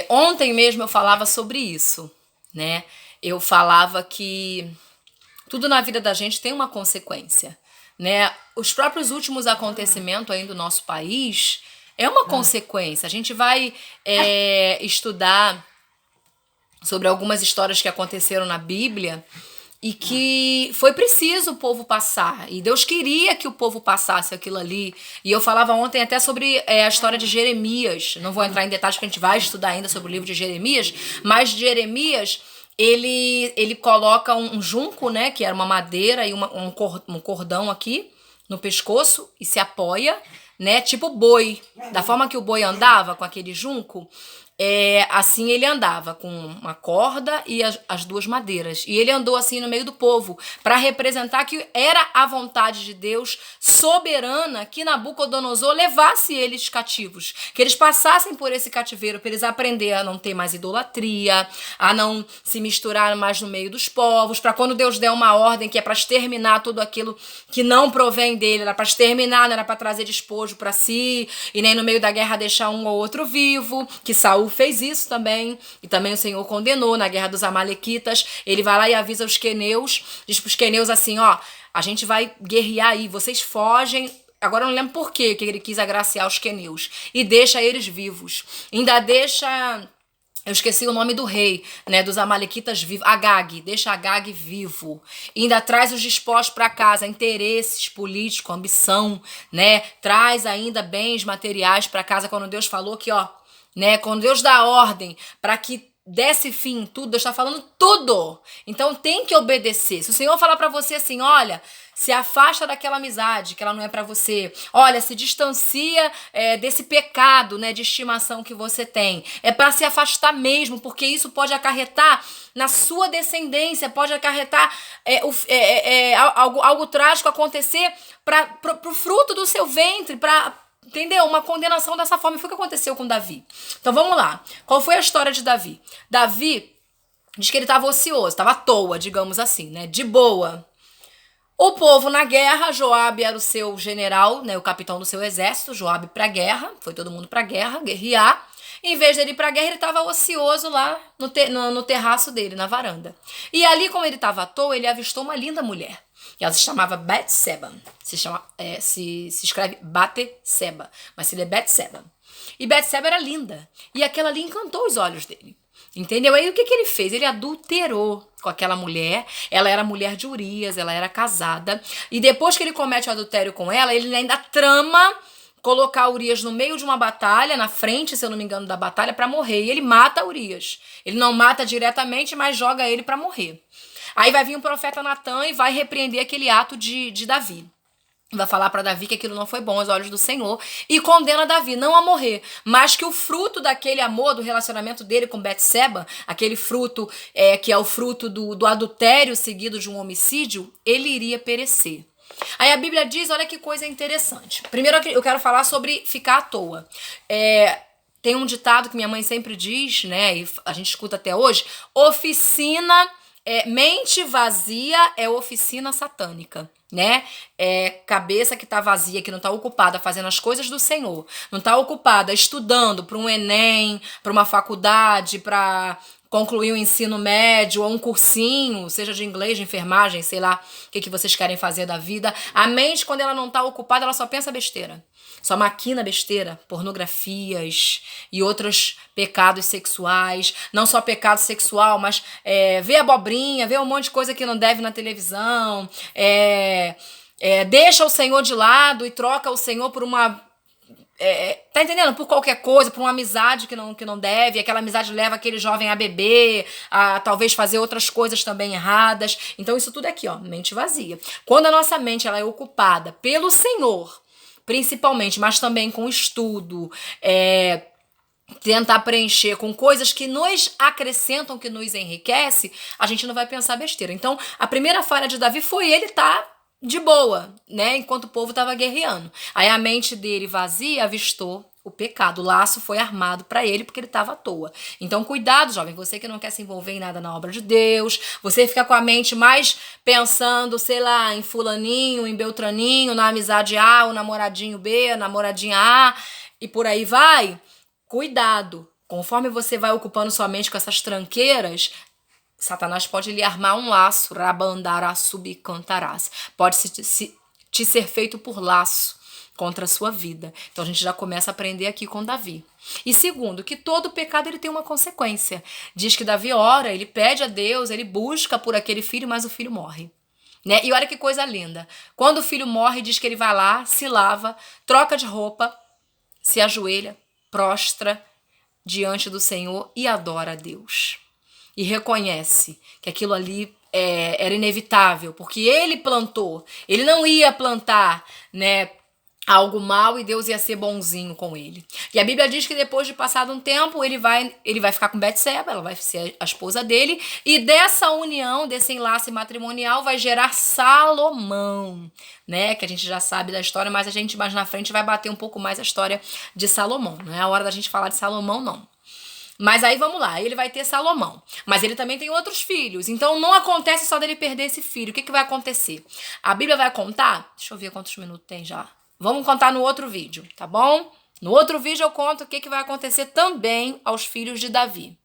Ontem mesmo eu falava sobre isso, né? Eu falava que tudo na vida da gente tem uma consequência, né? Os próprios últimos acontecimentos aí do nosso país é uma consequência. A gente vai estudar sobre algumas histórias que aconteceram na Bíblia e que foi preciso o povo passar. E Deus queria que o povo passasse aquilo ali. E eu falava ontem até sobre a história de Jeremias. Não vou entrar em detalhes porque a gente vai estudar ainda sobre o livro de Jeremias. Mas Jeremias, ele coloca um junco, né? Que era uma madeira e um cordão aqui no pescoço e se apoia, né? Tipo boi. Da forma que o boi andava com aquele junco, assim ele andava, com uma corda e as duas madeiras. E ele andou assim no meio do povo, para representar que era a vontade de Deus soberana que Nabucodonosor levasse eles cativos. Que eles passassem por esse cativeiro, para eles aprenderem a não ter mais idolatria, a não se misturar mais no meio dos povos, para quando Deus der uma ordem que é para exterminar tudo aquilo que não provém dele, era para exterminar, não era para trazer despojo para si, e nem no meio da guerra deixar um ou outro vivo, que Saul fez isso também, e também o Senhor condenou na guerra dos Amalequitas. Ele vai lá e avisa os queneus, diz pros queneus assim, ó, a gente vai guerrear aí, vocês fogem. Agora eu não lembro por quê que ele quis agraciar os queneus, e deixa eles vivos, ainda deixa... Eu esqueci o nome do rei, né, dos amalequitas vivos, Agag, deixa Agag vivo. E ainda traz os despojos para casa, interesses políticos, ambição, né? Traz ainda bens materiais para casa, quando Deus falou que, ó, né, quando Deus dá ordem para que desse fim em tudo, Deus está falando tudo. Então tem que obedecer. Se o Senhor falar para você assim, olha, se afasta daquela amizade, que ela não é para você. Olha, se distancia desse pecado, né, de estimação que você tem. É para se afastar mesmo, porque isso pode acarretar na sua descendência, pode acarretar algo trágico acontecer para o fruto do seu ventre, para... Entendeu? Uma condenação dessa forma. Foi o que aconteceu com Davi. Então vamos lá. Qual foi a história de Davi? Davi diz que ele estava ocioso, estava à toa, digamos assim, né? De boa. O povo na guerra, Joabe era o seu general, né? O capitão do seu exército, Joabe pra guerra. Foi todo mundo pra guerra, guerrear. Em vez dele ir pra guerra, ele estava ocioso lá no terraço dele, na varanda. E ali, como ele estava à toa, ele avistou uma linda mulher. E ela se chamava Betseba. Se escreve Bateseba, mas se lê Betseba. E Betseba era linda. E aquela ali encantou os olhos dele. Entendeu? Aí o que ele fez? Ele adulterou com aquela mulher. Ela era mulher de Urias, ela era casada. E depois que ele comete o adultério com ela, ele ainda trama colocar Urias no meio de uma batalha, na frente, se eu não me engano, da batalha, para morrer. E ele mata Urias. Ele não mata diretamente, mas joga ele para morrer. Aí vai vir o profeta Natan e vai repreender aquele ato de Davi. Vai falar para Davi que aquilo não foi bom aos olhos do Senhor e condena Davi não a morrer, mas que o fruto daquele amor, do relacionamento dele com Betseba, aquele fruto que é o fruto do adultério seguido de um homicídio, ele iria perecer. Aí a Bíblia diz, olha que coisa interessante. Primeiro eu quero falar sobre ficar à toa. Tem um ditado que minha mãe sempre diz, né, e a gente escuta até hoje, mente vazia é oficina satânica, né? Cabeça que tá vazia, que não tá ocupada fazendo as coisas do Senhor, não tá ocupada estudando para um Enem, para uma faculdade, para concluir o ensino médio ou um cursinho, seja de inglês, de enfermagem, sei lá o que vocês querem fazer da vida. A mente, quando ela não tá ocupada, ela só pensa besteira. Só maquina besteira, pornografias e outros pecados sexuais. Não só pecado sexual, mas vê abobrinha, vê um monte de coisa que não deve na televisão. Deixa o Senhor de lado e troca o Senhor por uma... tá entendendo? Por qualquer coisa, por uma amizade que não deve. Aquela amizade leva aquele jovem a beber, a talvez fazer outras coisas também erradas. Então isso tudo aqui, ó, mente vazia. Quando a nossa mente ela é ocupada pelo Senhor, principalmente, mas também com estudo, tentar preencher com coisas que nos acrescentam, que nos enriquece, a gente não vai pensar besteira. Então, a primeira falha de Davi foi ele de boa, né? Enquanto o povo estava guerreando. Aí a mente dele vazia avistou o pecado. O laço foi armado para ele porque ele estava à toa. Então, cuidado, jovem. Você que não quer se envolver em nada na obra de Deus. Você fica com a mente mais pensando, sei lá, em fulaninho, em beltraninho, na amizade A, o namoradinho B, a namoradinha A, e por aí vai. Cuidado. Conforme você vai ocupando sua mente com essas tranqueiras, Satanás pode lhe armar um laço, rabandará, subcantarás. Pode te ser feito por laço contra a sua vida. Então a gente já começa a aprender aqui com Davi. E segundo, que todo pecado ele tem uma consequência. Diz que Davi ora, ele pede a Deus, ele busca por aquele filho, mas o filho morre. Né? E olha que coisa linda. Quando o filho morre, diz que ele vai lá, se lava, troca de roupa, se ajoelha, prostra diante do Senhor e adora a Deus. E reconhece que aquilo ali era inevitável, porque ele plantou. Ele não ia plantar, né, algo mal e Deus ia ser bonzinho com ele. E a Bíblia diz que depois de passado um tempo, ele vai ficar com Betseba, ela vai ser a esposa dele, e dessa união, desse enlace matrimonial, vai gerar Salomão, né? Que a gente já sabe da história, mas a gente mais na frente vai bater um pouco mais a história de Salomão. Não é a hora da gente falar de Salomão, não. Mas aí vamos lá, ele vai ter Salomão. Mas ele também tem outros filhos. Então não acontece só dele perder esse filho. O que vai acontecer? A Bíblia vai contar... Deixa eu ver quantos minutos tem já. Vamos contar no outro vídeo, tá bom? No outro vídeo eu conto o que vai acontecer também aos filhos de Davi.